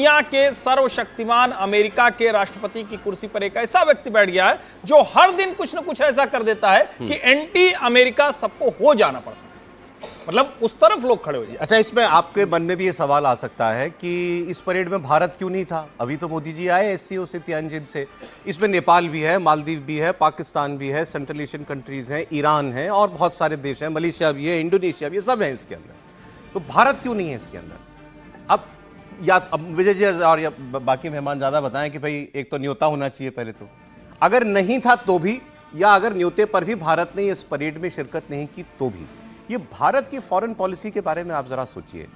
दुनिया के सर्वशक्तिमान अमेरिका के राष्ट्रपति की कुर्सी पर एक ऐसा व्यक्ति बैठ गया है जो हर दिन कुछ ना कुछ ऐसा कर देता है कि एंटी अमेरिका सबको हो जाना पड़ता है। मतलब उस तरफ लोग खड़े हो जाए। अच्छा, इसमें आपके मन में भी ये सवाल आ सकता है कि इस परेड में भारत क्यों नहीं था? अभी तो मोदी जी आए एससीओ से, तियानजिन से। इसमें नेपाल भी है, मालदीव भी है, पाकिस्तान भी है, सेंट्रल एशियन कंट्रीज हैं, ईरान है और बहुत सारे देश हैं, मलेशिया भी है, इंडोनेशिया भी है, सब है इसके अंदर। तो भारत क्यों नहीं है इसके अंदर? अब विजय जी और या बाकी मेहमान ज्यादा बताएं कि भाई एक तो न्योता होना चाहिए पहले तो, अगर नहीं था तो भी, या अगर न्योते पर भी भारत ने इस परेड में शिरकत नहीं की तो भी। ये भारत की फॉरेन पॉलिसी के बारे में आप जरा सोचिए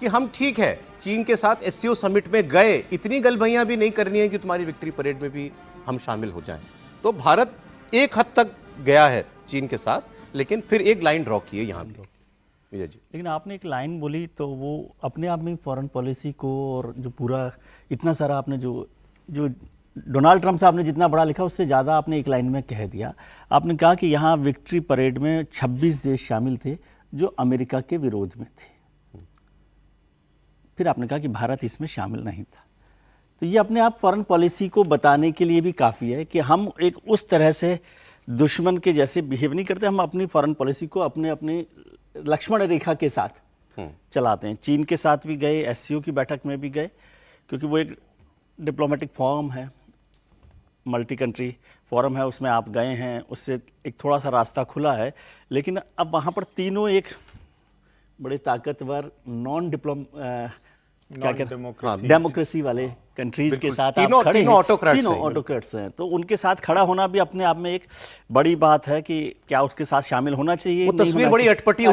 कि हम ठीक है चीन के साथ एससीओ समिट में गए, इतनी गलबैयां भी नहीं करनी है कि तुम्हारी विक्ट्री परेड में भी हम शामिल हो जाएं। तो भारत एक हद तक गया है चीन के साथ, लेकिन फिर एक लाइन ड्रॉ की है यहां पे। विजय जी, लेकिन आपने एक लाइन बोली तो वो अपने आप में फॉरेन पॉलिसी को और जो पूरा इतना सारा आपने जो डोनाल्ड ट्रंप साहब ने जितना बड़ा लिखा उससे ज़्यादा आपने एक लाइन में कह दिया। आपने कहा कि यहाँ विक्ट्री परेड में 26 देश शामिल थे जो अमेरिका के विरोध में थे। फिर आपने कहा कि भारत इसमें शामिल नहीं था। तो ये अपने आप फॉरेन पॉलिसी को बताने के लिए भी काफ़ी है कि हम एक उस तरह से दुश्मन के जैसे बिहेव नहीं करते। हम अपनी फॉरेन पॉलिसी को अपने अपने लक्ष्मण रेखा के साथ चलाते हैं। चीन के साथ भी गए, एससीओ की बैठक में भी गए, क्योंकि वो एक डिप्लोमेटिक फॉर्म है, मल्टी कंट्री फोरम है, उसमें आप गए हैं, उससे एक थोड़ा सा रास्ता खुला है। लेकिन अब वहाँ पर तीनों एक बड़े ताकतवर डेमोक्रेसी वाले कंट्रीज के साथ आप खड़े हैं। तीनों ऑटोक्रेट्स हैं, तो उनके साथ खड़ा होना भी अपने आप में एक बड़ी बात है कि क्या उसके साथ शामिल होना चाहिए। वो तस्वीर बड़ी अटपटी